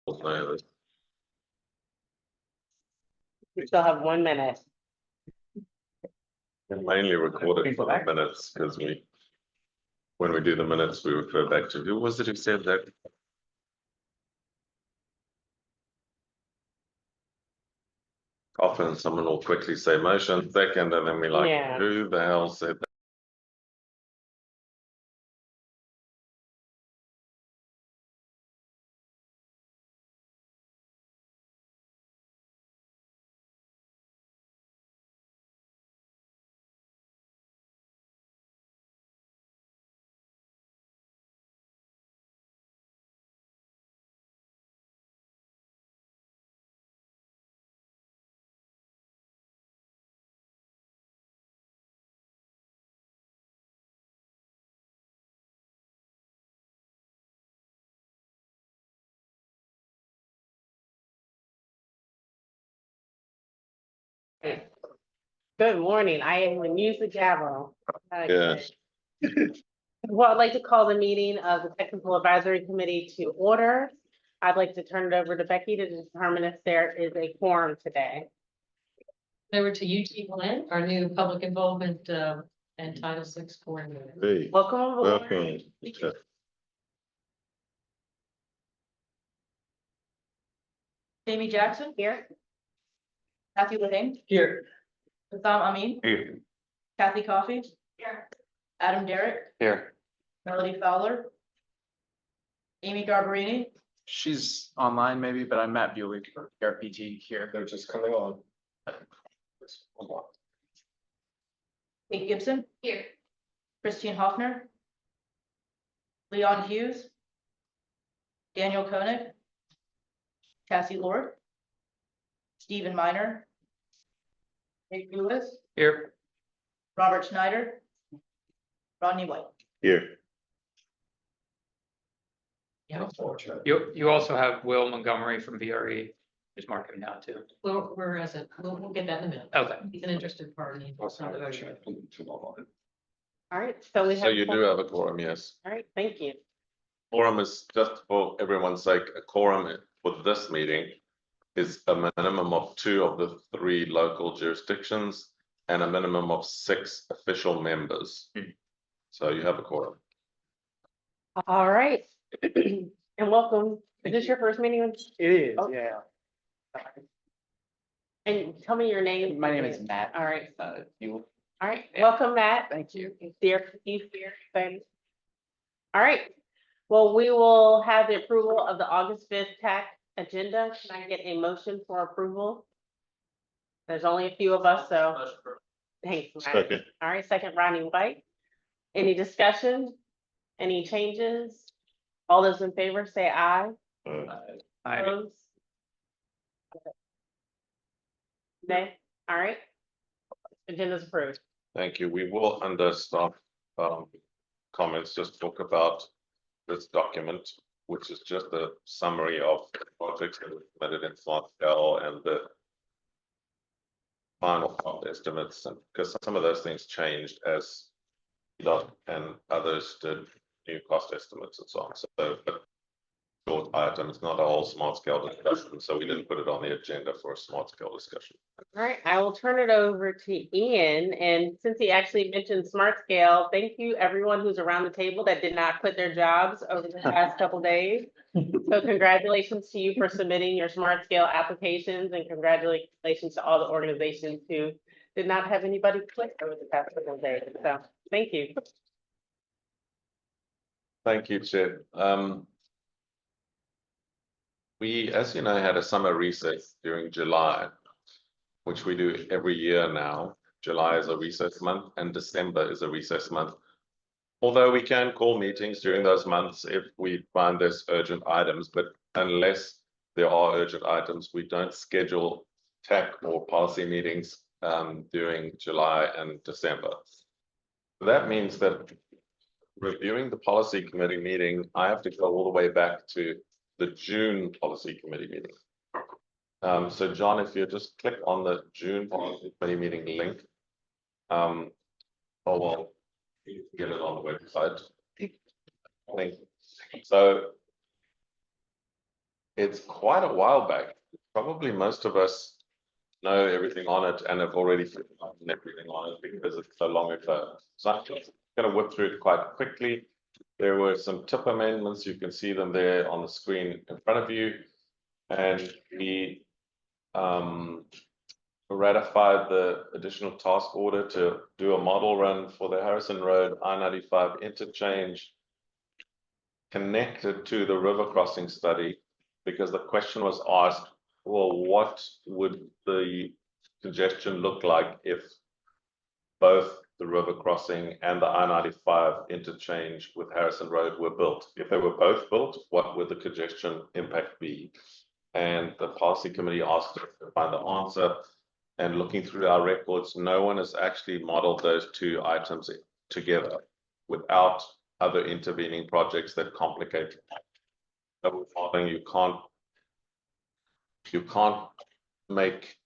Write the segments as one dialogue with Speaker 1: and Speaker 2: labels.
Speaker 1: We still have 1 minute.
Speaker 2: And mainly recorded for the minutes because when we do the minutes, we refer back to who was it who said that? Often someone will quickly say motion second, and then we like,
Speaker 1: Yeah.
Speaker 2: who the hell said that?
Speaker 1: Good morning. I am the music gavel.
Speaker 2: Yes.
Speaker 1: Well, I'd like to call the meeting of the Technical Advisory Committee to order. I'd like to turn it over to Becky to determine if there is a quorum today.
Speaker 3: Over to UT Glenn, our new public involvement and Title VI coordinator.
Speaker 2: Hey,
Speaker 1: Welcome aboard.
Speaker 2: welcome. Yeah.
Speaker 4: Amy Jackson,
Speaker 1: Here.
Speaker 4: Kathy Lehane,
Speaker 3: Here.
Speaker 4: Sam Amin,
Speaker 2: Here.
Speaker 4: Kathy Coffey. Here. Adam Derrick,
Speaker 2: Here.
Speaker 4: Melody Fowler. Amy Garbarini,
Speaker 5: She's online maybe, but I'm Matt Buick, RPT here.
Speaker 2: They're just coming on.
Speaker 4: Kate Gibson. Here. Christine Hoffner. Leon Hughes. Daniel Koenig. Cassie Lord. Stephen Minor. Nick Lewis,
Speaker 5: Here.
Speaker 4: Robert Schneider. Rodney White.
Speaker 2: Here.
Speaker 3: Yeah,
Speaker 5: You also have Will Montgomery from VRE. Just mark him down too.
Speaker 3: we'll get that in a minute.
Speaker 5: Okay.
Speaker 3: He's an interested party. It's not a motion.
Speaker 1: All right, so we have.
Speaker 2: So you do have a quorum, yes.
Speaker 1: All right, thank you.
Speaker 2: Quorum is, just for everyone's sake, a quorum for this meeting is a minimum of 2 of the 3 local jurisdictions and a minimum of 6 official members. So you have a quorum.
Speaker 1: All right. And welcome. Is this your first meeting?
Speaker 5: It is,
Speaker 1: Oh.
Speaker 5: yeah.
Speaker 1: And tell me your name.
Speaker 5: My name is Matt.
Speaker 1: All right,
Speaker 5: You,
Speaker 1: all right. Welcome, Matt.
Speaker 5: thank you.
Speaker 1: Dear, he's here. Thanks. All right. Well, we will have the approval of the August 5th TAC agenda. Can I get a motion for approval? There's only a few of us, so. Thanks, Matt.
Speaker 2: Second.
Speaker 1: All right, second, Rodney White. Any discussion? Any changes? All those in favor say aye. Opposed? Nay. All right. Agenda's approved.
Speaker 2: Thank you. We will, under staff comments, just talk about this document, which is just a summary of projects that were submitted in smart scale and the final cost estimates, and because some of those things changed as DOT and others did new cost estimates and so on. So, but short items, not a whole smart scale discussion, so we didn't put it on the agenda for a smart scale discussion.
Speaker 1: All right, I will turn it over to Ian, and since he actually mentioned smart scale, thank you everyone who's around the table that did not quit their jobs over the past couple days. So congratulations to you for submitting your smart scale applications, and congratulations to all the organizations who did not have anybody quit over the past couple of days. So thank you.
Speaker 2: Thank you, Chair. We, as you know, had a summer recess during July, which we do every year now. July is a recess month and December is a recess month. Although we can call meetings during those months if we find there's urgent items, but unless there are urgent items, we don't schedule TAC or policy meetings during July and December. That means that reviewing the policy committee meeting, I have to go all the way back to the June policy committee meeting. So John, if you just click on the June policy committee meeting link, oh well, you can get it on the website. So it's quite a while back. Probably most of us know everything on it and have already forgotten everything on it because it's so long ago. So I'm just gonna whip through it quite quickly. There were some tip amendments. You can see them there on the screen in front of you. And we ratified the additional task order to do a model run for the Harrison Road I-95 interchange connected to the river crossing study, because the question was asked, well, what would the congestion look like if both the river crossing and the I-95 interchange with Harrison Road were built? If they were both built, what would the congestion impact be? And the policy committee asked us to find the answer. And looking through our records, no one has actually modeled those two items together without other intervening projects that complicate it. So with modeling, you can't make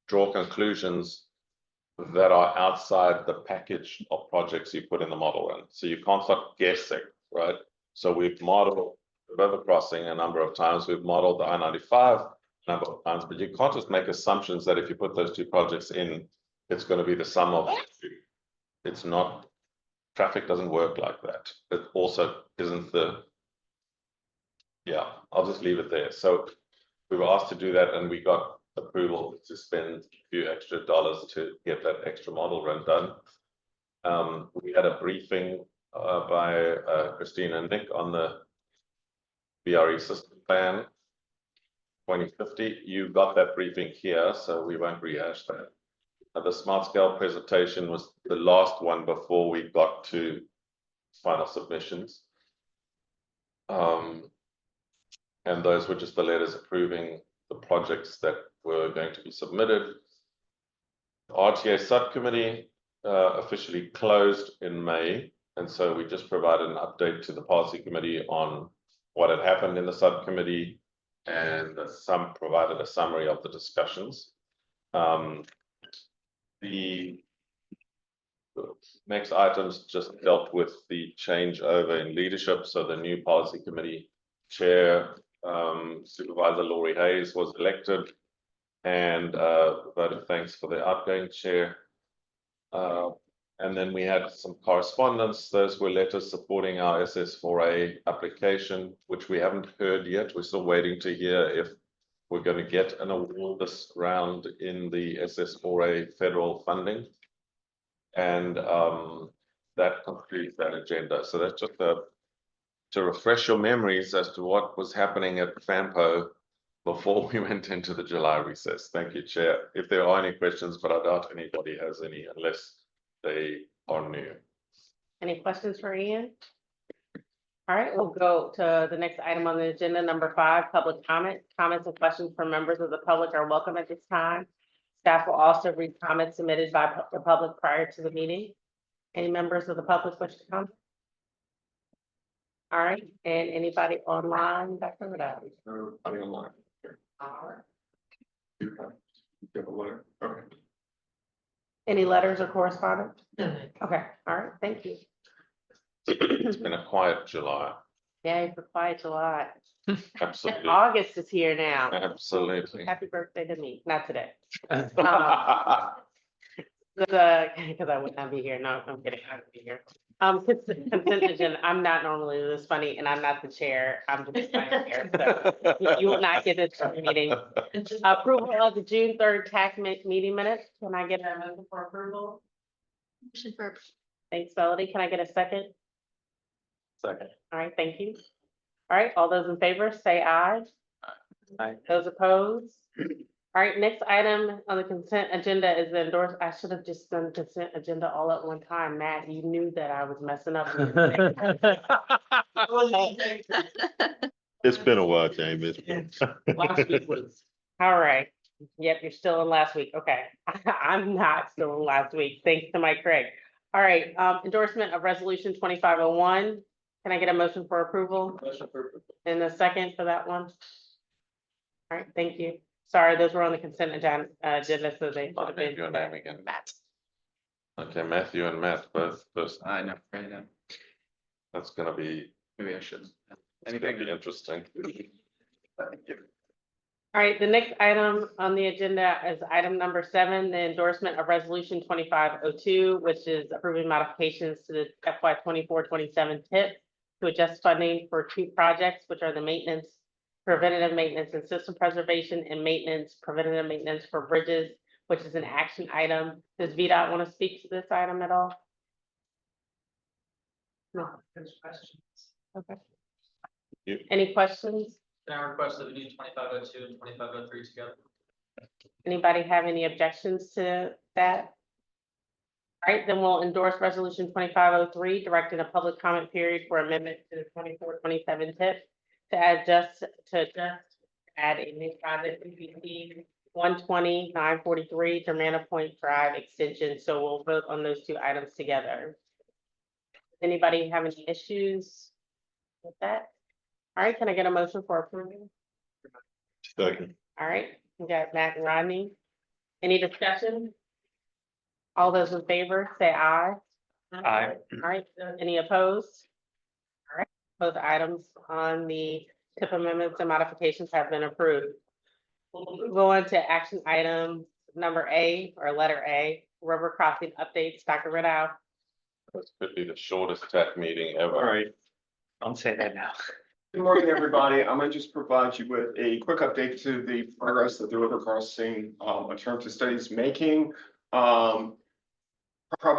Speaker 2: draw conclusions that are outside the package of projects you put in the model in. So you can't start guessing, right? So we've modeled the river crossing a number of times, we've modeled the I-95 a number of times, but you can't just make assumptions that if you put those two projects in, it's going to be the sum of the two. It's not, traffic doesn't work like that. It also isn't the, yeah, I'll just leave it there. So we were asked to do that and we got approval to spend a few extra dollars to get that extra model run done. We had a briefing by Christine and Nick on the BRE system plan 2050. You got that briefing here, so we won't rehash that. The smart scale presentation was the last one before we got to final submissions. And those were just the letters approving the projects that were going to be submitted. The RTA subcommittee officially closed in May, and so we just provided an update to the policy committee on what had happened in the subcommittee and provided a summary of the discussions. The next items just dealt with the changeover in leadership. So the new policy committee chair, Supervisor Laurie Hayes, was elected, and voted thanks for the outgoing chair. And then we had some correspondence. Those were letters supporting our SS4A application, which we haven't heard yet. We're still waiting to hear if we're going to get an award this round in the SS4A federal funding. And that concludes that agenda. So that's just to refresh your memories as to what was happening at FAMPO before we went into the July recess. Thank you, Chair. If there are any questions, but I doubt anybody has any unless they are new.
Speaker 1: Any questions for Ian? All right, we'll go to the next item on the agenda, number 5, public comment. Comments and questions from members of the public are welcome at this time. Staff will also read comments submitted by the public prior to the meeting. Any members of the public wish to come? All right, and anybody online, Dr. Rado?
Speaker 2: Nothing online. You have a letter? Okay.
Speaker 1: Any letters or correspondence?
Speaker 3: No,
Speaker 1: Okay, all right, thank you.
Speaker 2: It's been a quiet July.
Speaker 1: Yeah, you're quiet a lot.
Speaker 2: Absolutely.
Speaker 1: August is here now.
Speaker 2: Absolutely.
Speaker 1: Happy birthday to me, not today. Because I would not be here. No, I'm kidding. I would be here. Consent agenda. I'm not normally this funny, and I'm not the chair. I'm just vice chair. So you will not get this meeting. Approval of the June 3rd TAC meeting minutes. Can I get a motion for approval?
Speaker 4: Motion for
Speaker 1: Thanks, Melody. Can I get a second?
Speaker 2: Second.
Speaker 1: All right, thank you. All right, all those in favor, say aye.
Speaker 5: Aye.
Speaker 1: Those opposed? All right, next item on the consent agenda is the endorse. I should have just done consent agenda all at one time. Matt, you knew that I was messing up.
Speaker 2: It's been a while, James.
Speaker 5: Last week was.
Speaker 1: All right. Yep, you're still in last week. Okay. I'm not still in last week. Thanks to Mike Craig. All right, endorsement of resolution 2501. Can I get a motion for approval? And a second for that one? All right, thank you. Sorry, those were on the consent agenda, so they should have been.
Speaker 2: Your name again.
Speaker 1: Matt.
Speaker 2: Okay, Matthew and Matt, both.
Speaker 5: I know, right now.
Speaker 2: That's gonna be
Speaker 5: Maybe I should.
Speaker 2: It's gonna be interesting.
Speaker 1: All right, the next item on the agenda is item number 7, the endorsement of resolution 2502, which is approving modifications to the FY 24-27 TIP to adjust funding for 2 projects, which are the maintenance, preventative maintenance and system preservation and maintenance, preventative maintenance for bridges, which is an action item. Does VDOT want to speak to this item at all? No. Okay.
Speaker 2: You-
Speaker 1: Any questions?
Speaker 6: Can I request that we do 2502 and 2503 together?
Speaker 1: Anybody have any objections to that? All right, then we'll endorse resolution 2503, directing a public comment period for amendment to the 24-27 TIP to add a new project PPC 120-943 Germana Point Drive extension. So we'll vote on those 2 items together. Anybody have any issues with that? All right, can I get a motion for approval?
Speaker 2: Second.
Speaker 1: All right, we got Matt and Rodney. Any discussion? All those in favor, say aye.
Speaker 5: Aye.
Speaker 1: All right, any opposed? All right, both items on the TIP amendments and modifications have been approved. We'll go on to action item number A, or letter A, river crossing updates. Dr. Ridow.
Speaker 2: This could be the shortest TAC meeting ever.
Speaker 7: All right.
Speaker 5: Don't say that now.
Speaker 7: Good morning, everybody. I'm gonna just provide you with a quick update to the progress that the river crossing, in terms of studies making. Probably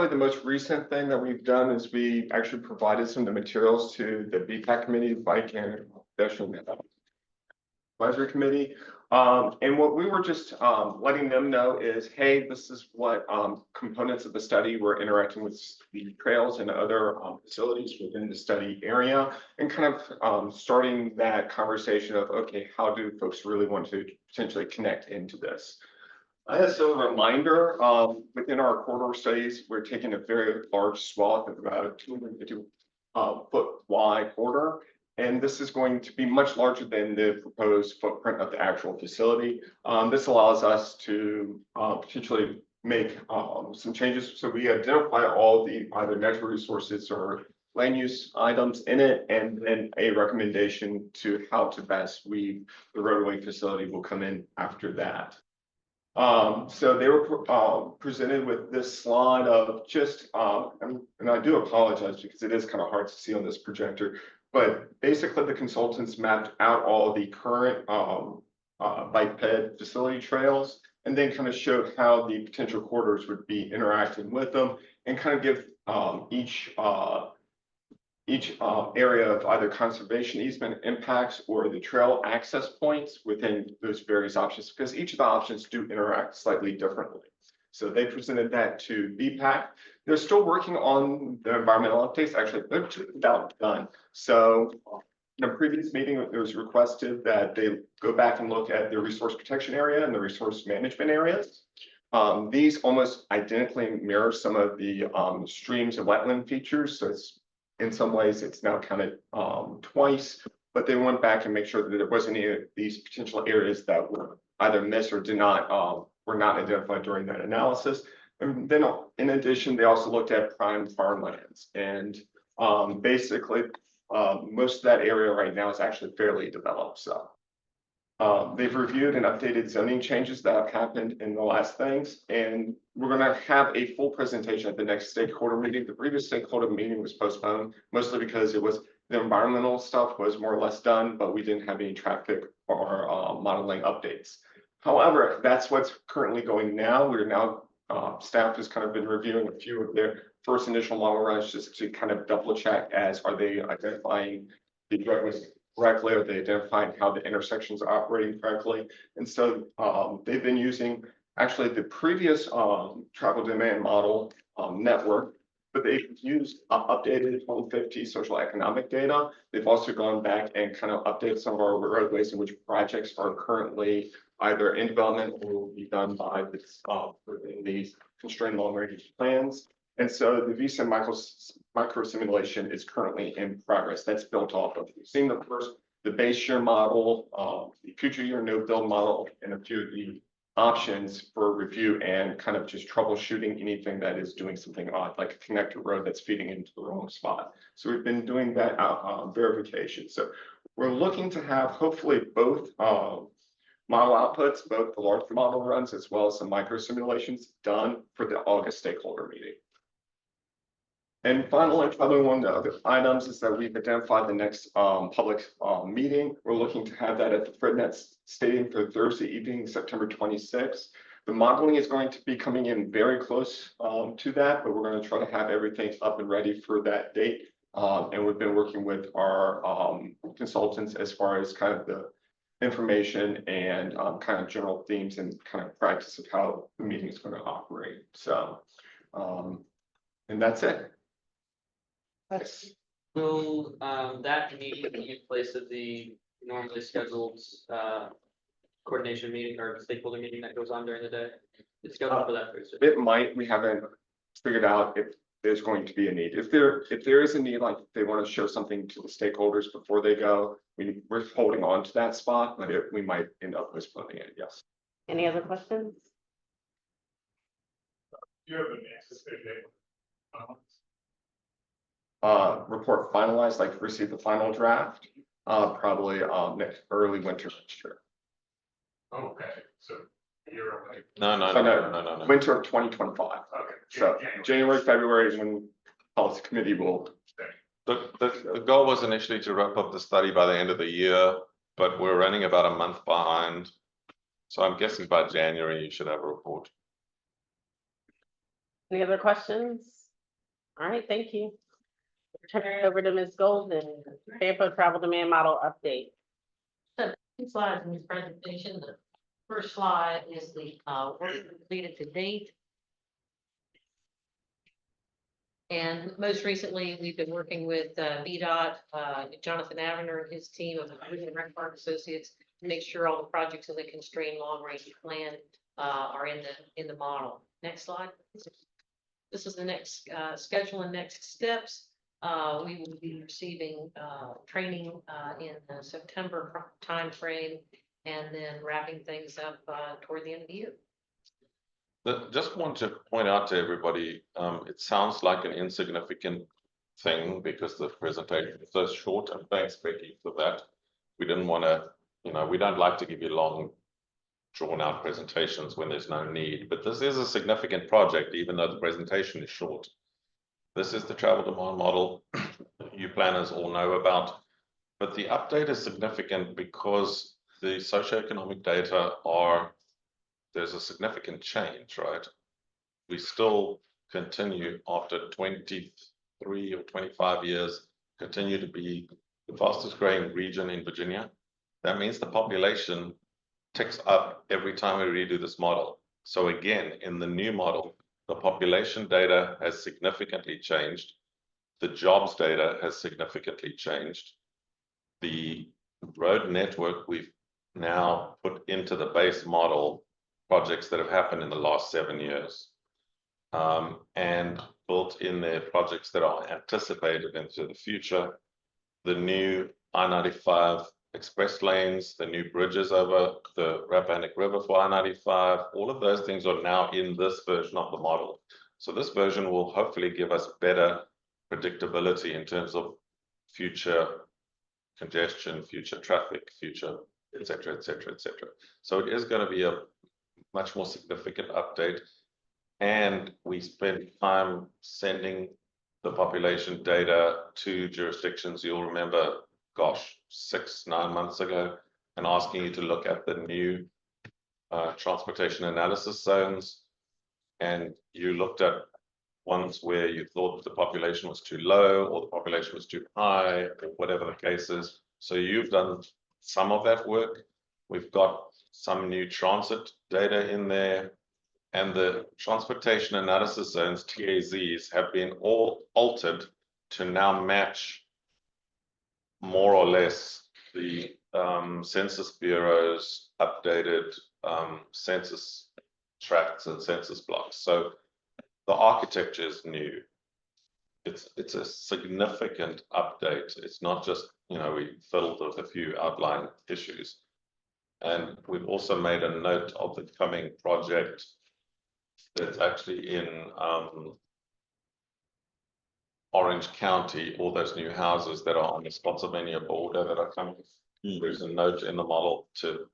Speaker 7: the most recent thing that we've done is we actually provided some of the materials to the BPAC committee, Bike and Pedestrian Advisory Committee. And what we were just letting them know is, hey, this is what components of the study we're interacting with the trails and other facilities within the study area, and kind of starting that conversation of, okay, how do folks really want to potentially connect into this? As a reminder, within our corridor studies, we're taking a very large swath of about a 250 foot wide corridor. And this is going to be much larger than the proposed footprint of the actual facility. This allows us to potentially make some changes. So we identify all the either natural resources or land use items in it, and then a recommendation to how to best weave the roadway facility will come in after that. So they were presented with this slide of just, and I do apologize because it is kind of hard to see on this projector, but basically the consultants mapped out all the current bike ped facility trails, and then kind of showed how the potential corridors would be interacting with them, and kind of give each area of either conservation easement impacts or the trail access points within those various options, because each of the options do interact slightly differently. So they presented that to BPAC. They're still working on the environmental updates. Actually, they're about done. So in a previous meeting, it was requested that they go back and look at the resource protection area and the resource management areas. These almost identically mirror some of the streams and wetland features. So it's, in some ways, it's now counted twice, but they went back and make sure that there wasn't any of these potential areas that were either missed or were not identified during that analysis. And then in addition, they also looked at prime farmlands, and basically most of that area right now is actually fairly developed. So they've reviewed and updated zoning changes that have happened in the last things, and we're going to have a full presentation at the next stakeholder meeting. The previous stakeholder meeting was postponed, mostly because it was the environmental stuff was more or less done, but we didn't have any traffic or modeling updates. However, that's what's currently going now. We're now, staff has kind of been reviewing a few of their first initial model runs just to kind of double check as are they identifying the driveways correctly, are they identifying how the intersections are operating correctly. And so they've been using actually the previous travel demand model network, but they've used updated 2050 social economic data. They've also gone back and kind of updated some of our roadways in which projects are currently either in development or will be done by this within these constrained long range plans. And so the VSIM micro simulation is currently in progress. That's built off of, you've seen the base year model, the future year no build model, and a few of the options for review and kind of just troubleshooting anything that is doing something odd, like a connector road that's feeding into the wrong spot. So we've been doing that verification. So we're looking to have hopefully both model outputs, both the large model runs as well as some micro simulations done for the August stakeholder meeting. And finally, probably one of the other items is that we've identified the next public meeting. We're looking to have that at the FredNet Stadium for Thursday evening, September 26th. The modeling is going to be coming in very close to that, but we're going to try to have everything up and ready for that date. And we've been working with our consultants as far as kind of the information and kind of general themes and kind of practice of how the meeting is going to operate. So, and that's it.
Speaker 6: Will that meeting be in place of the normally scheduled coordination meeting or stakeholder meeting that goes on during the day? It's scheduled for that Thursday.
Speaker 7: It might, we haven't figured out if there's going to be a need. If there is a need, like if they want to show something to the stakeholders before they go, we're holding on to that spot, but we might end up postponing it, yes.
Speaker 1: Any other questions?
Speaker 8: You have an anticipated
Speaker 7: Report finalized, like receive the final draft, probably next early winter next year.
Speaker 8: okay, so you're like,
Speaker 2: No.
Speaker 7: Winter of 2025.
Speaker 8: okay.
Speaker 7: So January, February is when policy committee will.
Speaker 2: The goal was initially to wrap up the study by the end of the year, but we're running about a month behind. So I'm guessing by January, you should have a report.
Speaker 1: Any other questions? All right, thank you. Turn it over to Ms. Golden, Tampa Travel Demand Model Update.
Speaker 3: Two slides in this presentation. The first slide is the work completed to date. And most recently, we've been working with VDOT, Jonathan Avener and his team of Rec Park Associates to make sure all the projects in the constrained long range plan are in the model. Next slide. This is the next schedule and next steps. We will be receiving training in the September timeframe and then wrapping things up toward the end of the year.
Speaker 2: Just want to point out to everybody, it sounds like an insignificant thing because the presentation is so short, and thanks, Becky, for that. We didn't want to, we don't like to give you long, drawn out presentations when there's no need, but this is a significant project, even though the presentation is short. This is the travel demand model you planners all know about, but the update is significant because the socioeconomic data there's a significant change, right? We still continue after 23 or 25 years, continue to be the fastest growing region in Virginia. That means the population ticks up every time we redo this model. So again, in the new model, the population data has significantly changed. The jobs data has significantly changed. The road network we've now put into the base model projects that have happened in the last 7 years, and built in their projects that are anticipated into the future. The new I-95 express lanes, the new bridges over the Rappahannock River for I-95, all of those things are now in this version of the model. So this version will hopefully give us better predictability in terms of future congestion, future traffic, future, et cetera, et cetera, et cetera. So it is going to be a much more significant update. And we spent time sending the population data to jurisdictions. You'll remember, gosh, 6-9 months ago, and asking you to look at the new transportation analysis zones. And you looked at ones where you thought the population was too low or the population was too high, or whatever the case is. So you've done some of that work. We've got some new transit data in there, and the transportation analysis zones, TAZs, have been all altered to now match more or less the Census Bureau's updated census tracts and census blocks. So the architecture is new. It's a significant update. It's not just, we fiddled with a few outlying issues. And we've also made a note of the coming project that's actually in Orange County, all those new houses that are on the Spotsylvania border that are coming. There's a note in the model to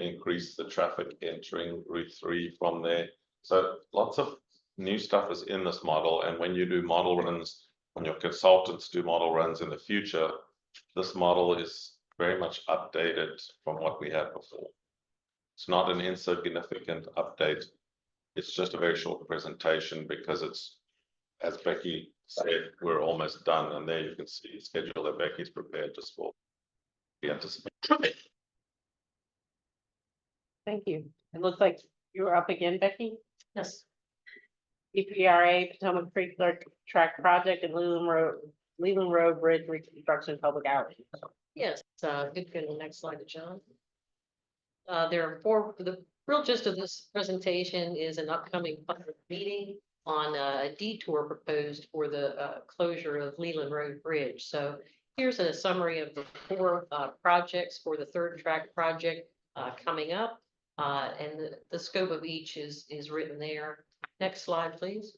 Speaker 2: increase the traffic entering Route 3 from there. So lots of new stuff is in this model, and when you do model runs, when your consultants do model runs in the future, this model is very much updated from what we had before. It's not an insignificant update. It's just a very short presentation because it's, as Becky said, we're almost done, and there you can see the schedule that Becky's prepared just for the anticipation.
Speaker 1: Thank you. It looks like you're up again, Becky.
Speaker 3: Yes.
Speaker 1: EPRA Potomac Creek Third Track Project and Leland Road Bridge Reconstruction Public Outreach.
Speaker 3: Yes, good, go to the next slide, John. There are four, the real gist of this presentation is an upcoming public meeting on a detour proposed for the closure of Leland Road Bridge. So here's a summary of the four projects for the third track project coming up. And the scope of each is written there. Next slide, please.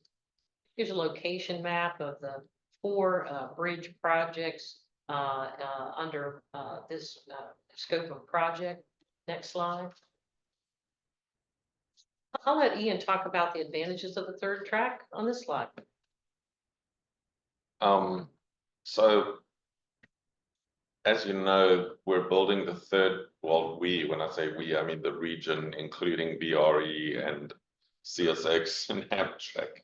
Speaker 3: Here's a location map of the four bridge projects under this scope of project. Next slide. I'll let Ian talk about the advantages of the third track on this slide.
Speaker 2: So as you know, we're building the third, well, when I say we, I mean the region, including BRE and CSX and Amtrak,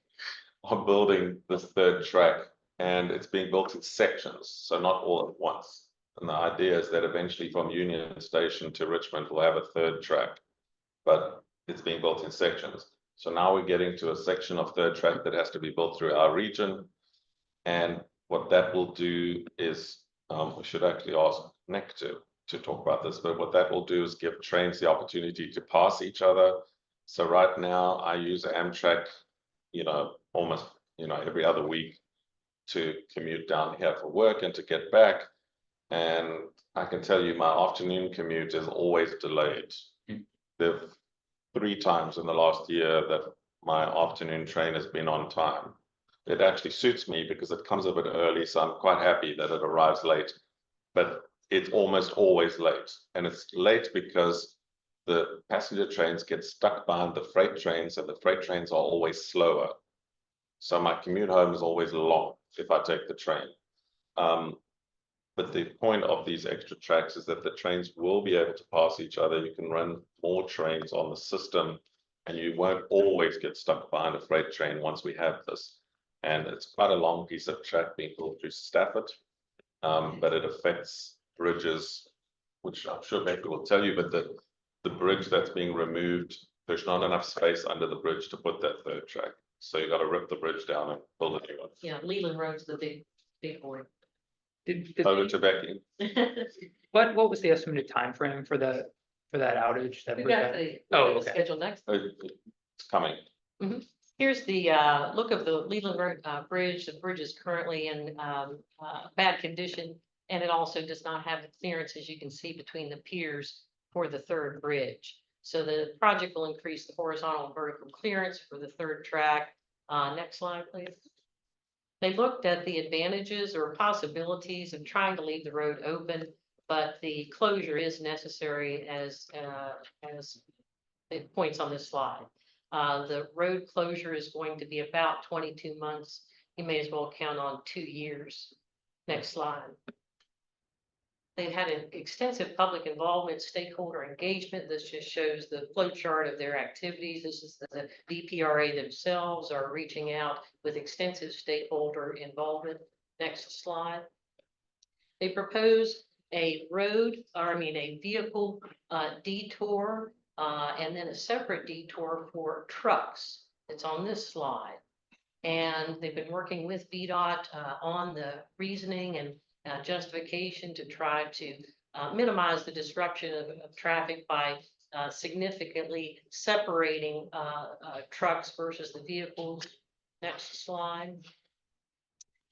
Speaker 2: are building this third track, and it's being built in sections, so not all at once. And the idea is that eventually from Union Station to Richmond, we'll have a third track, but it's being built in sections. So now we're getting to a section of third track that has to be built through our region. And what that will do is, we should actually ask Nick to talk about this, but what that will do is give trains the opportunity to pass each other. So right now I use Amtrak, almost, every other week to commute down here for work and to get back. And I can tell you my afternoon commute is always delayed. There've 3 times in the last year that my afternoon train has been on time. It actually suits me because it comes a bit early, so I'm quite happy that it arrives late, but it's almost always late. And it's late because the passenger trains get stuck behind the freight trains, and the freight trains are always slower. So my commute home is always long if I take the train. But the point of these extra tracks is that the trains will be able to pass each other. You can run more trains on the system, and you won't always get stuck behind a freight train once we have this. And it's quite a long piece of track being built through Stafford, but it affects bridges, which I'm sure Becky will tell you, but the bridge that's being removed, there's not enough space under the bridge to put that third track. So you got to rip the bridge down and build a new one.
Speaker 3: Yeah, Leland Road's the big boy.
Speaker 2: Over to Becky.
Speaker 5: What was the estimated time frame for that outage?
Speaker 3: We've got the
Speaker 5: Okay.
Speaker 3: schedule next.
Speaker 2: It's coming.
Speaker 3: Here's the look of the Leland Road Bridge. The bridge is currently in bad condition, and it also does not have the clearance, as you can see, between the piers for the third bridge. So the project will increase the horizontal and vertical clearance for the third track. Next slide, please. They looked at the advantages or possibilities of trying to leave the road open, but the closure is necessary as it points on this slide. The road closure is going to be about 22 months. You may as well count on 2 years. Next slide. They've had an extensive public involvement, stakeholder engagement. This just shows the flow chart of their activities. This is the VPRA themselves are reaching out with extensive stakeholder involvement. Next slide. They propose a vehicle detour and then a separate detour for trucks. It's on this slide. And they've been working with VDOT on the reasoning and justification to try to minimize the disruption of traffic by significantly separating trucks versus the vehicles. Next slide.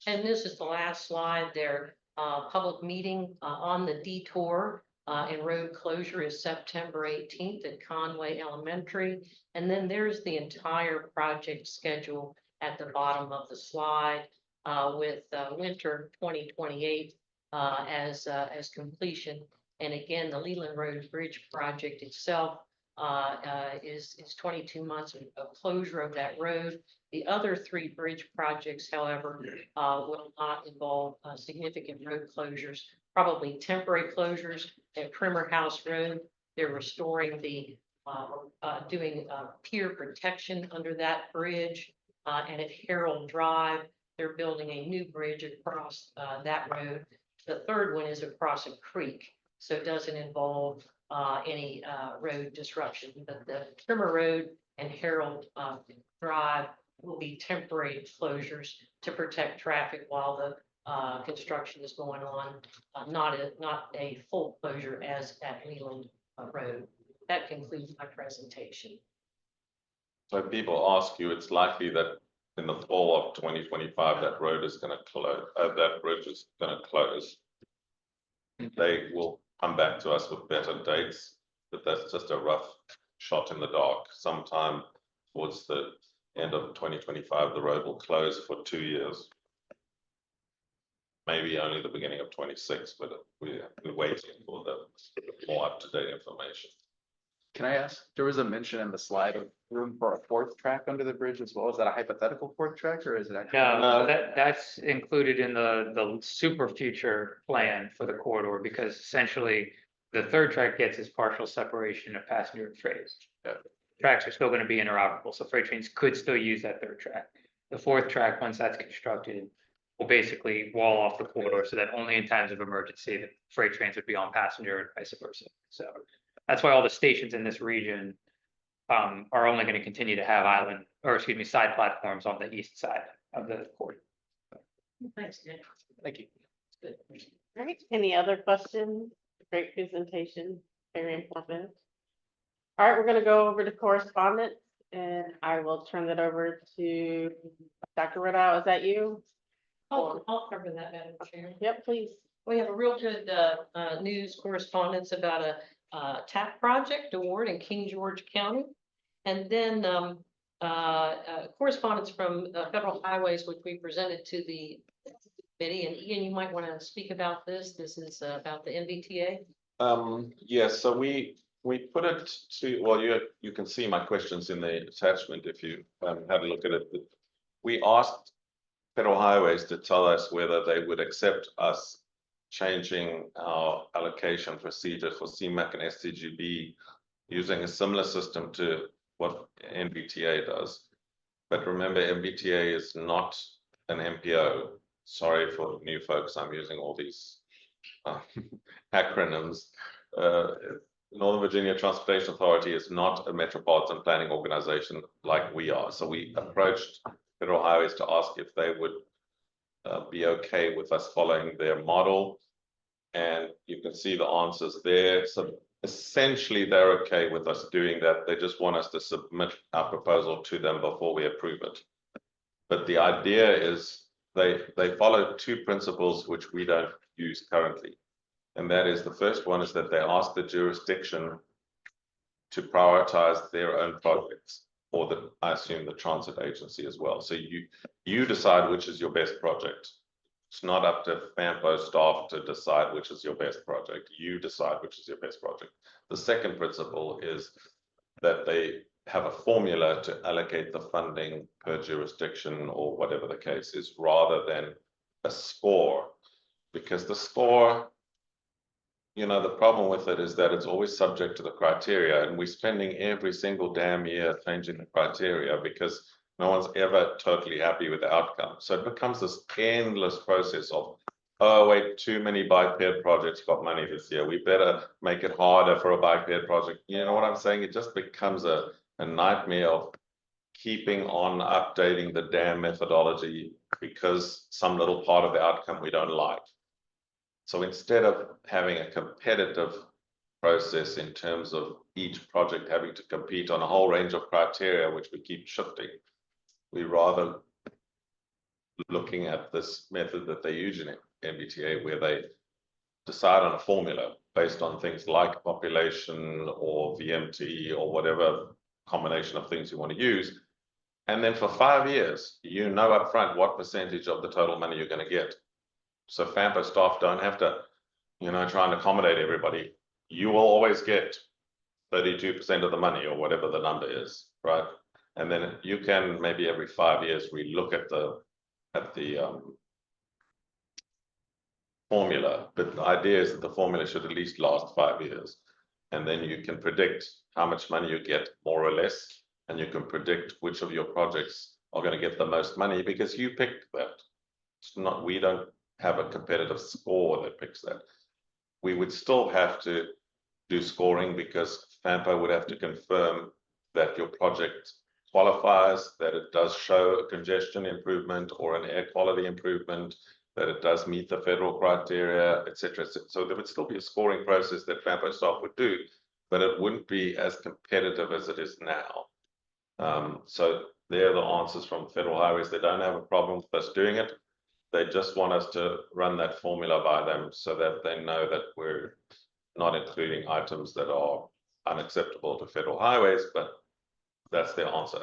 Speaker 3: And this is the last slide, their public meeting on the detour and road closure is September 18th at Conway Elementary. And then there's the entire project schedule at the bottom of the slide, with, winter 2028, as completion. And again, the Leland Road Bridge project itself, is 22 months of closure of that road. The other 3 bridge projects, however, will not involve significant road closures, probably temporary closures at Primer House Road. They're restoring the, doing pier protection under that bridge. And at Harold Drive, they're building a new bridge across that road. The third one is across a creek, so it doesn't involve any road disruption. But the Primer Road and Harold Drive will be temporary closures to protect traffic while the construction is going on, not a full closure as at Leland Road. That concludes my presentation.
Speaker 2: So people ask you, it's likely that in the fall of 2025, that road is gonna close, that bridge is gonna close. They will come back to us with better dates, but that's just a rough shot in the dark. Sometime towards the end of 2025, the road will close for 2 years. Maybe only the beginning of 26, but we're waiting for the more up-to-date information.
Speaker 9: Can I ask, there was a mention in the slide of room for a 4th track under the bridge as well. Is that a hypothetical 4th track or is it actually?
Speaker 5: No, that's included in the super future plan for the corridor, because essentially the 3rd track gets its partial separation of passenger and freight.
Speaker 9: Yeah.
Speaker 5: Tracks are still gonna be interoperable, so freight trains could still use that 3rd track. The 4th track, once that's constructed, will basically wall off the corridor so that only in times of emergency that freight trains would be on passenger and vice versa. So that's why all the stations in this region are only going to continue to have side platforms on the east side of the corridor.
Speaker 3: Thanks, Nick.
Speaker 9: Thank you.
Speaker 3: Good.
Speaker 1: All right, any other questions? Great presentation, very informative. All right, we're gonna go over to correspondence and I will turn it over to Dr. Riddell. Is that you?
Speaker 3: I'll cover that, Madam Chair.
Speaker 1: Yep, please.
Speaker 3: We have a real good news correspondence about a TAC project award in King George County. And then correspondence from Federal Highways, which we presented to the committee. And Ian, you might want to speak about this. This is about the MBTA.
Speaker 2: Yes, so we put it to, well, you can see my questions in the attachment if you have a look at it. We asked Federal Highways to tell us whether they would accept us changing our allocation procedure for CMAQ and STGB using a similar system to what NBTA does. But remember, NBTA is not an MPO. Sorry for new folks, I'm using all these acronyms. Northern Virginia Transportation Authority is not a metropolitan planning organization like we are. So we approached Federal Highways to ask if they would be okay with us following their model. And you can see the answers there. So essentially, they're okay with us doing that. They just want us to submit our proposal to them before we approve it. But the idea is they follow 2 principles which we don't use currently. And that is, the first one is that they ask the jurisdiction to prioritize their own projects, or I assume the transit agency as well. So you decide which is your best project. It's not up to FAMPO staff to decide which is your best project. You decide which is your best project. The second principle is that they have a formula to allocate the funding per jurisdiction or whatever the case is, rather than a score. Because the score, you know, the problem with it is that it's always subject to the criteria, and we're spending every single damn year changing the criteria because no one's ever totally happy with the outcome. So it becomes this endless process of, oh wait, too many bike-paired projects got money this year. We better make it harder for a bike-paired project. You know what I'm saying? It just becomes a nightmare of keeping on updating the damn methodology because some little part of the outcome we don't like. So instead of having a competitive process in terms of each project having to compete on a whole range of criteria, which we keep shifting, we rather looking at this method that they use in MBTA, where they decide on a formula based on things like population or VMT or whatever combination of things you want to use. And then for 5 years, you know upfront what percentage of the total money you're going to get. So FAMPA staff don't have to, try and accommodate everybody. You will always get 32% of the money or whatever the number is, right? And then you can maybe every 5 years relook at the formula, but the idea is that the formula should at least last 5 years. And then you can predict how much money you get more or less, and you can predict which of your projects are going to get the most money because you picked that. It's not, we don't have a competitive score that picks that. We would still have to do scoring because FAMPA would have to confirm that your project qualifies, that it does show a congestion improvement or an air quality improvement, that it does meet the federal criteria, etc. So there would still be a scoring process that FAMPA staff would do, but it wouldn't be as competitive as it is now. So there are the answers from Federal Highways. They don't have a problem with us doing it. They just want us to run that formula by them so that they know that we're not including items that are unacceptable to Federal Highways, but that's their answer.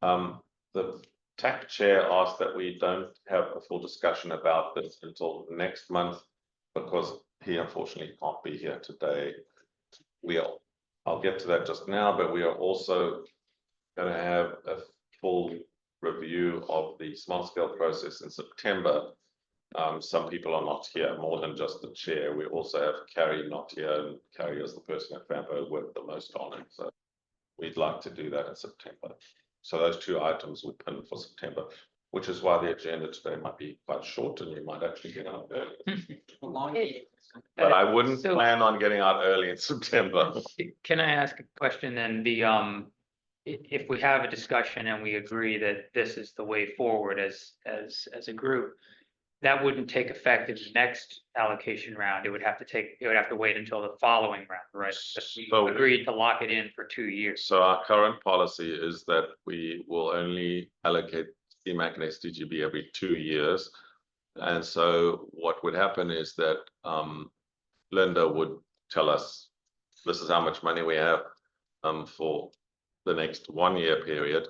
Speaker 2: The TAC chair asked that we don't have a full discussion about this until next month because he unfortunately can't be here today. I'll get to that just now, but we are also going to have a full review of the small scale process in September. Some people are not here, more than just the chair. We also have Carrie not here, and Carrie is the person at FAMPA who worked the most on it. So we'd like to do that in September. So those two items we pin for September, which is why the agenda today might be quite short and you might actually get out early. But I wouldn't plan on getting out early in September.
Speaker 5: Can I ask a question then? If we have a discussion and we agree that this is the way forward as a group, that wouldn't take effect in the next allocation round. It would have to wait until the following round, right?
Speaker 2: So-
Speaker 5: We agreed to lock it in for 2 years.
Speaker 2: So our current policy is that we will only allocate CMAC and SDGB every 2 years. And so what would happen is that Linda would tell us, this is how much money we have for the next 1 year period.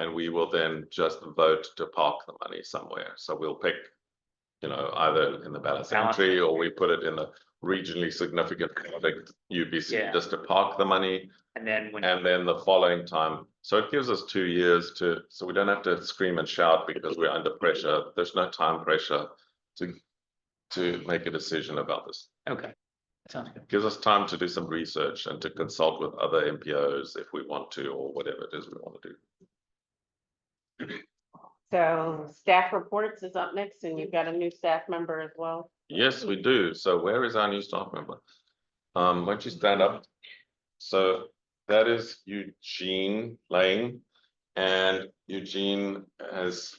Speaker 2: And we will then just vote to park the money somewhere. So we'll pick, either in the balance entry or we put it in a regionally significant project UBC just to park the money.
Speaker 5: And then
Speaker 2: And then the following time, so it gives us 2 years so we don't have to scream and shout because we're under pressure. There's no time pressure to make a decision about this.
Speaker 5: okay, that sounds good.
Speaker 2: Gives us time to do some research and to consult with other MPOs if we want to, or whatever it is we want to do.
Speaker 1: So staff reports is up next, and you've got a new staff member as well.
Speaker 2: Yes, we do. So where is our new staff member? Why don't you stand up? So that is Eugene Lane. And Eugene has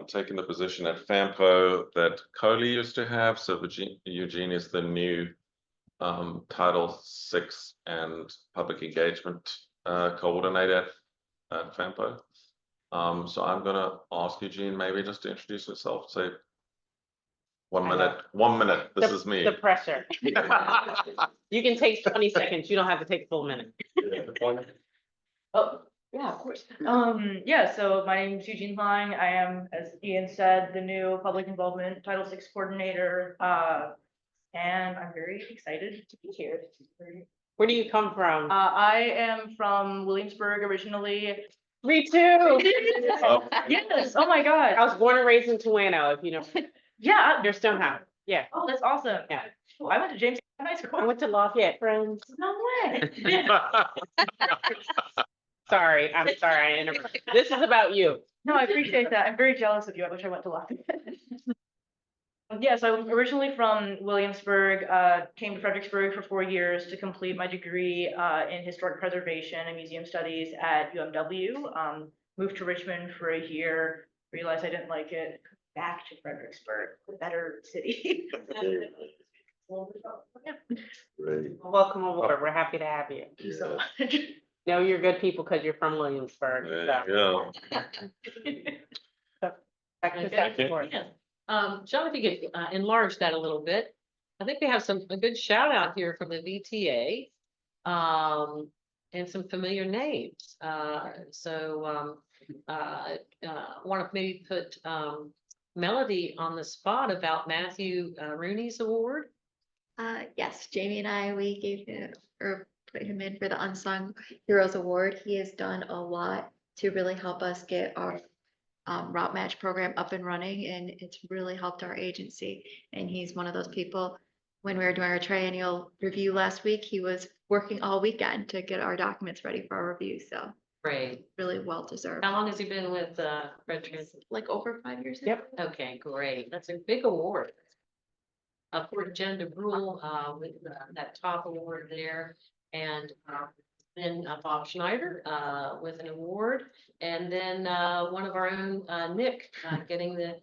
Speaker 2: taken the position at FAMPO that Coley used to have. So Eugene is the new Title VI and Public Engagement Coordinator at FAMPO. So I'm going to ask Eugene maybe just to introduce yourself. Say 1 minute. 1 minute. This is me.
Speaker 1: The pressure. You can take 20 seconds. You don't have to take a full minute.
Speaker 4: Oh, yeah, of course. Yeah, so my name is Eugene Lang. I am, as Ian said, the new public involvement Title VI coordinator. And I'm very excited to be here.
Speaker 1: Where do you come from?
Speaker 4: I am from Williamsburg originally.
Speaker 1: Me too.
Speaker 4: Yes, oh my God.
Speaker 1: I was born and raised in Tuano, if you know.
Speaker 4: Yeah.
Speaker 1: Near Stonehouse. Yeah.
Speaker 4: Oh, that's awesome.
Speaker 1: Yeah.
Speaker 4: Oh, I went to James High
Speaker 1: I
Speaker 4: School.
Speaker 1: went to Lafayette, friends.
Speaker 4: No way.
Speaker 1: Sorry, I'm sorry, I interrupted. This is about you.
Speaker 4: No, I appreciate that. I'm very jealous of you. I wish I went to Lafayette. Yeah, so I'm originally from Williamsburg, came to Fredericksburg for 4 years to complete my degree in historic preservation and museum studies at UMW. Moved to Richmond for a year, realized I didn't like it, back to Fredericksburg, a better city.
Speaker 2: Great.
Speaker 1: Welcome aboard. We're happy to have you.
Speaker 4: Thank you so much.
Speaker 1: Know you're good people because you're from Williamsburg.
Speaker 2: There you go.
Speaker 1: Back to
Speaker 3: Okay.
Speaker 1: staff report.
Speaker 3: John, if you could enlarge that a little bit. I think we have a good shout out here from the VTA. And some familiar names. Want to maybe put, Melody on the spot about Matthew Rooney's award.
Speaker 10: Yes, Jamie and I, we gave him, or put him in for the Unsung Heroes Award. He has done a lot to really help us get our route match program up and running, and it's really helped our agency. And he's one of those people, when we were doing our triennial review last week, he was working all weekend to get our documents ready for our review, so
Speaker 3: Great.
Speaker 10: really well deserved.
Speaker 3: How long has he been with Red Transit?
Speaker 10: Like over 5 years.
Speaker 3: Yep. Okay, great. That's a big award. For Jen DeBrule, with that top award there, and then Bob Schneider with an award, and then one of our own, Nick, getting the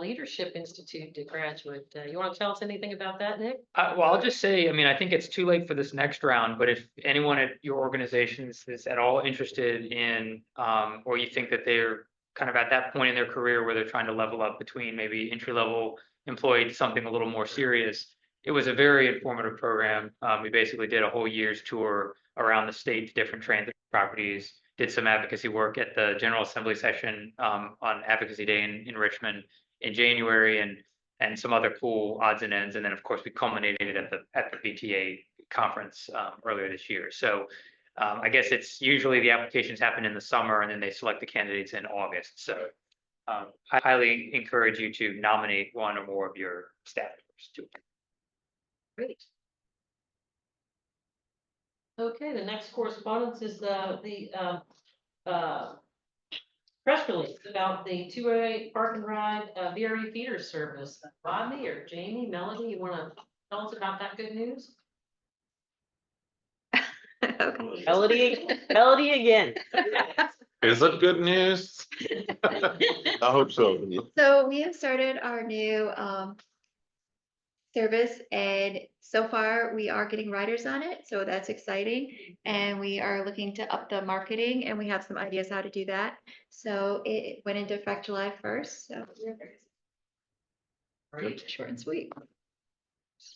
Speaker 3: Leadership Institute to graduate. You want to tell us anything about that, Nick?
Speaker 5: Well, I'll just say, I mean, I think it's too late for this next round, but if anyone at your organizations is at all interested in, or you think that they're kind of at that point in their career where they're trying to level up between maybe entry-level employee to something a little more serious, it was a very informative program. We basically did a whole year's tour around the state to different transit properties, did some advocacy work at the General Assembly session on Advocacy Day in Richmond in January, and some other cool odds and ends. And then, of course, we culminated at the BTA conference earlier this year. So I guess it's usually the applications happen in the summer and then they select the candidates in August. So I highly encourage you to nominate one or more of your staff members to it.
Speaker 3: Great. Okay, the next correspondence is the press release about the 208 Park and Ride VRE feeder service. Rodney or Jamie, Melody, you want to tell us about that good news?
Speaker 10: Okay.
Speaker 1: Melody again.
Speaker 2: Is it good news?
Speaker 11: I hope so.
Speaker 10: So we have started our new service, and so far we are getting riders on it, so that's exciting. And we are looking to up the marketing, and we have some ideas how to do that. So it went into effect July 1st, so we're
Speaker 3: Great.
Speaker 10: short and sweet.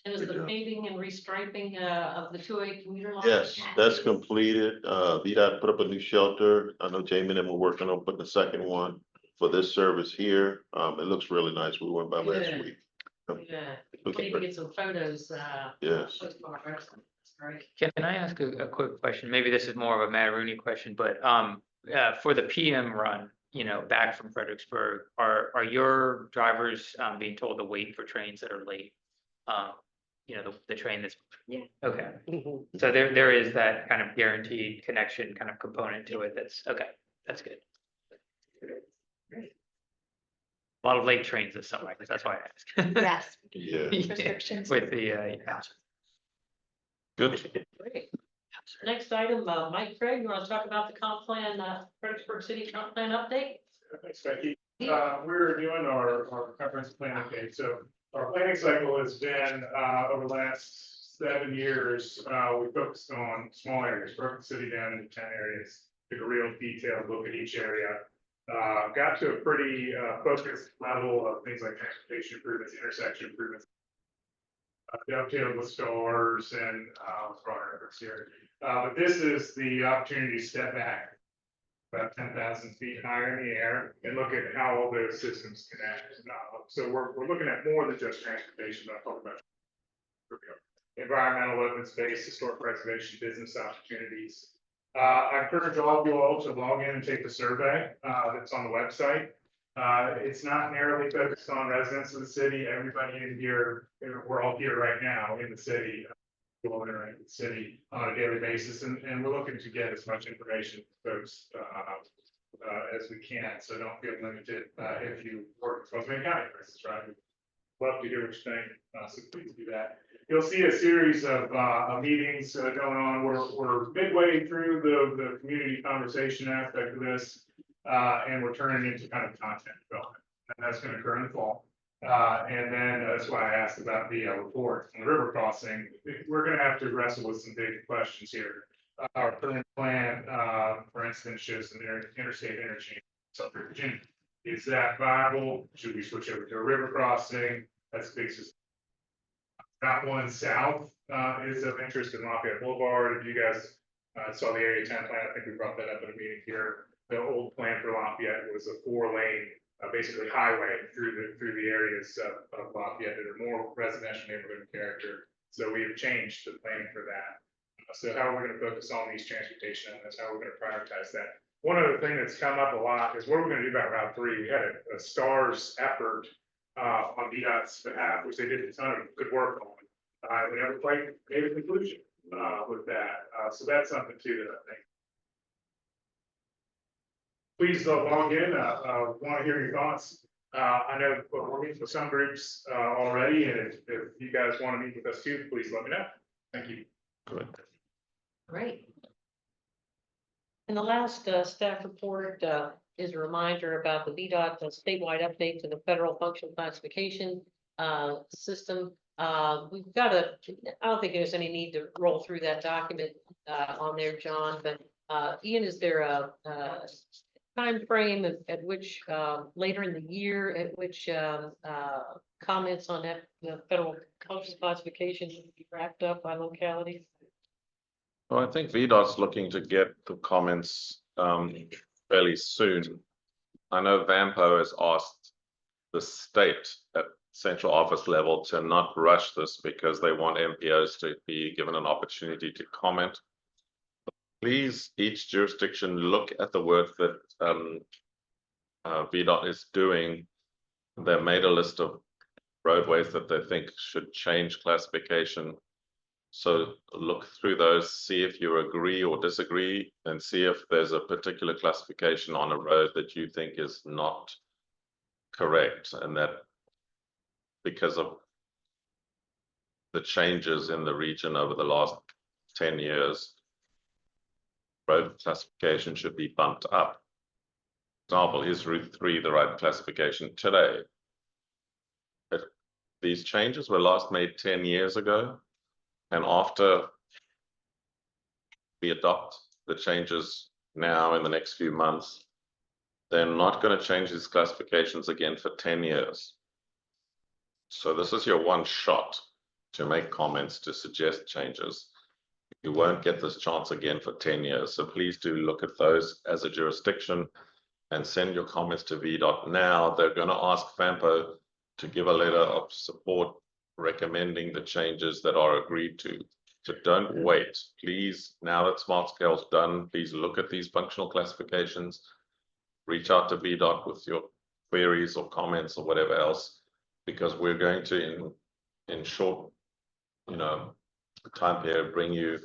Speaker 3: And is the paving and restriping of the 208 commuter line?
Speaker 11: Yes, that's completed. VDOT put up a new shelter. I know Jamie and them were working on putting the second one for this service here. It looks really nice. We went by last
Speaker 3: Yeah.
Speaker 11: week.
Speaker 3: Yeah, we need to get some photos.
Speaker 11: Yes.
Speaker 3: posted on our website. That's great.
Speaker 5: Can I ask a quick question? Maybe this is more of a Matt Rooney question, but for the PM run, back from Fredericksburg, are your drivers being told to wait for trains that are late? The train that's.
Speaker 10: Yeah.
Speaker 5: Okay, so there is that kind of guaranteed connection kind of component to it. That's okay. That's good. A lot of late trains this summer, that's why I asked.
Speaker 10: Yes.
Speaker 11: Yeah.
Speaker 10: Restrictions.
Speaker 5: With the, yeah.
Speaker 2: Good.
Speaker 3: Great. Next item, Mike Craig, you want to talk about the comp plan, Fredericksburg City comp plan update?
Speaker 8: Thanks, Becky. We're doing our comprehensive plan update. So our planning cycle has been, over the last 7 years, we focused on small areas, broke the city down into 10 areas, took a real detailed look at each area. Got to a pretty focused level of things like transportation improvements, intersection improvements, dovetailed with stores and broader efforts here. But this is the opportunity to step back about 10,000 feet higher in the air and look at how all those systems connect. So we're looking at more than just transportation, but I'll talk about environmental, open space, historic preservation, business opportunities. I encourage all of you all to log in and take the survey that's on the website. It's not narrowly focused on residents of the city. Everybody in here, we're all here right now in the city, people interact with the city on a daily basis, and we're looking to get as much information to folks as we can. So don't feel limited if you work with Bozeman County, for instance, right? We'd love to hear what you're saying, so please do that. You'll see a series of meetings going on. We're midway through the community conversation aspect of this, and we're turning into kind of content development, and that's going to occur in the fall. And then that's why I asked about the report on the river crossing. We're going to have to wrestle with some big questions here. Our current plan, for instance, shows an interstate interchange. So Virginia, is that viable? Should we switch over to a river crossing? That's a big system. That one south, is of interest in Lafayette Boulevard. If you guys, saw the Area 10 plan, I think we brought that up in a meeting here. The old plan for Lafayette was a 4-lane, basically highway through the areas of Lafayette that are more residential neighborhood in character. So we have changed the planning for that. So how are we gonna focus on these transportation elements? How are we gonna prioritize that? One other thing that's come up a lot is what we're gonna do about Route 3. We had a STARS effort on VDOT's behalf, which they did a ton of good work on. We never quite made a conclusion with that. So that's something too that I think. Please log in, want to hear your thoughts. I know we're meeting with some groups already, and if you guys want to meet with us too, please let me know. Thank you.
Speaker 3: Great. And the last staff report is a reminder about the VDOT statewide update to the federal functional classification system. We've got I don't think there's any need to roll through that document on there, John, but Ian, is there a time frame at which later in the year at which comments on that the federal functional classification will be wrapped up by locality?
Speaker 2: Well, I think VDOT's looking to get the comments fairly soon. I know Vampo has asked the state at central office level to not rush this because they want MPOs to be given an opportunity to comment. Please, each jurisdiction, look at the work that VDOT is doing. They've made a list of roadways that they think should change classification. So look through those, see if you agree or disagree, and see if there's a particular classification on a road that you think is not correct, and that because of the changes in the region over the last 10 years, road classification should be bumped up. For example, is Route 3 the right classification today? But these changes were last made 10 years ago, and after we adopt the changes now in the next few months, they're not going to change these classifications again for 10 years. So this is your one shot to make comments, to suggest changes. You won't get this chance again for 10 years. So please do look at those as a jurisdiction and send your comments to VDOT now. They're going to ask Vampo to give a letter of support recommending the changes that are agreed to. So don't wait. Please, now that Smart Scale is done, please look at these functional classifications. Reach out to VDOT with your queries or comments or whatever else, because we're going to, in short, time period, bring you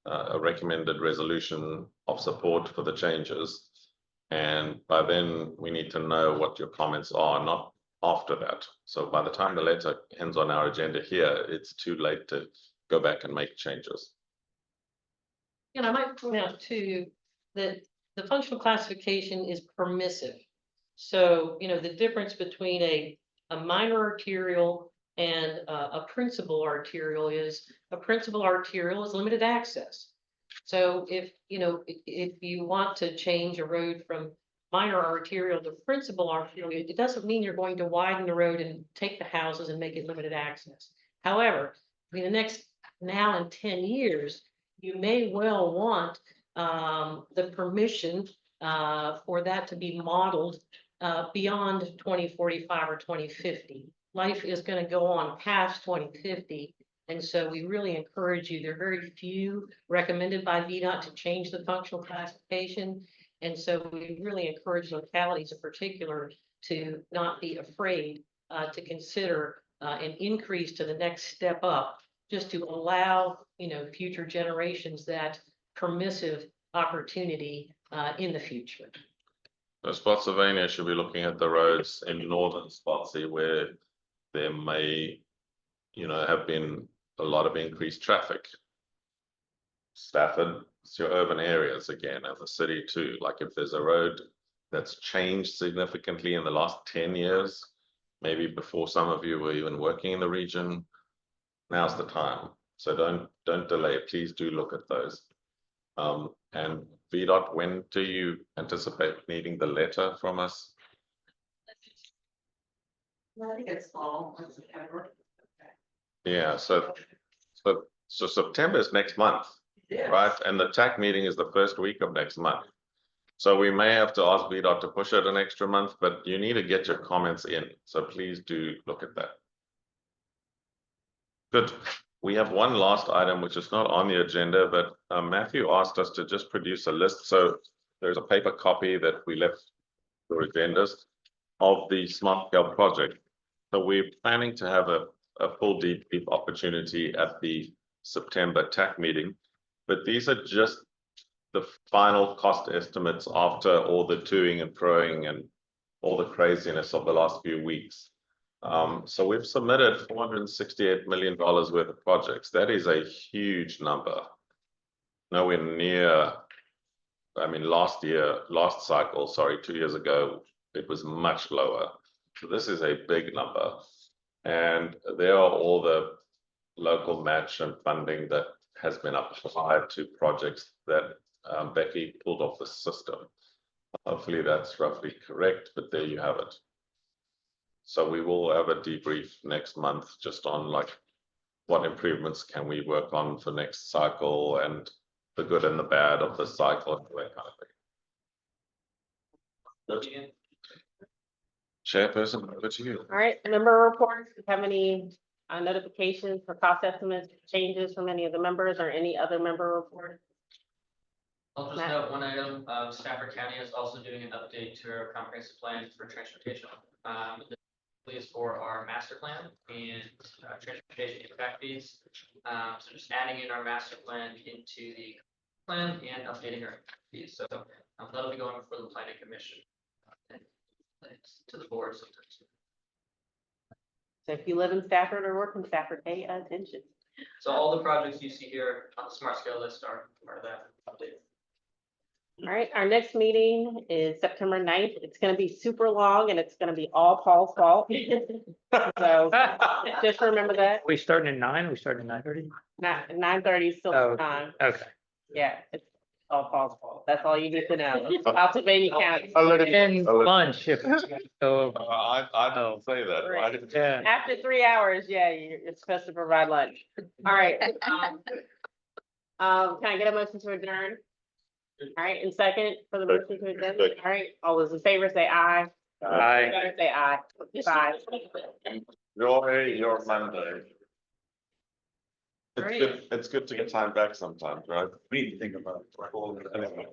Speaker 2: a recommended resolution of support for the changes. And by then we need to know what your comments are, not after that. So by the time the letter ends on our agenda here, it's too late to go back and make changes.
Speaker 3: And I might point out too, that the functional classification is permissive. So, the difference between a minor arterial and a principal arterial is limited access. So if you want to change a road from minor arterial to principal arterial, it doesn't mean you're going to widen the road and take the houses and make it limited access. However, in the next now and 10 years, you may well want the permission for that to be modeled beyond 2045 or 2050. Life is going to go on past 2050. And so we really encourage you. There are very few recommended by VDOT to change the functional classification. And so we really encourage localities in particular to not be afraid to consider an increase to the next step up, just to allow, future generations that permissive opportunity in the future.
Speaker 2: So Spotsylvania should be looking at the roads in northern Spotsy where there may, have been a lot of increased traffic. Stafford, it's your urban areas again, and the city too. Like if there's a road that's changed significantly in the last 10 years, maybe before some of you were even working in the region, now's the time. So don't delay. Please do look at those. And VDOT, when do you anticipate needing the letter from us?
Speaker 12: I think it's fall.
Speaker 2: Yeah, so September is next month, right? And the TAC meeting is the first week of next month. So we may have to ask VDOT to push it an extra month, but you need to get your comments in, so please do look at that. Good. We have one last item, which is not on the agenda, but Matthew asked us to just produce a list. So there's a paper copy that we left for agendas of the smart scale project. So we're planning to have a full debrief opportunity at the September TAC meeting, but these are just the final cost estimates after all the toing and froing and all the craziness of the last few weeks. So we've submitted $468 million worth of projects. That is a huge number. Nowhere near, I mean, last cycle, sorry, 2 years ago, it was much lower. So this is a big number. And there are all the local match and funding that has been applied to projects that Becky pulled off the system. Hopefully that's roughly correct, but there you have it. So we will have a debrief next month just on like what improvements can we work on for next cycle and the good and the bad of the cycle and that kind of thing. Good. Chairperson, over to you.
Speaker 1: All right, member reports, do you have any notifications for cost estimates, changes from any of the members or any other member reports?
Speaker 6: I'll just
Speaker 1: Matt?
Speaker 6: note one item, Stafford County is also doing an update to our comprehensive plan for transportation. This is for our master plan and transportation impact fees. So just adding in our master plan into the plan and updating our fees. So that'll be going for the planning commission. And to the board sometimes.
Speaker 1: So if you live in Stafford or work in Stafford, pay attention.
Speaker 6: So all the projects you see here on the smart scale list are that update.
Speaker 1: All right, our next meeting is September 9th. It's gonna be super long and it's gonna be all Paul's fault. So just remember that,
Speaker 5: We starting at 9, we starting at 9:30?
Speaker 1: 9:30 is still
Speaker 5: Oh,
Speaker 1: the time.
Speaker 5: Okay.
Speaker 1: Yeah, it's all Paul's fault. That's all you need to know. Pennsylvania County.
Speaker 5: And lunch if, so,
Speaker 2: I didn't say that. I didn't.
Speaker 5: yeah.
Speaker 1: After 3 hours, yeah, you're supposed to provide lunch. All right. Can I get a motion to adjourn? All right, and second for the motion to adjourn. All right, all those in favor say aye.
Speaker 5: Aye.
Speaker 1: Say aye. Bye.
Speaker 2: Enjoy your Monday.
Speaker 1: Great.
Speaker 2: It's good to get time back sometimes, right? We need to think about it. Anyway.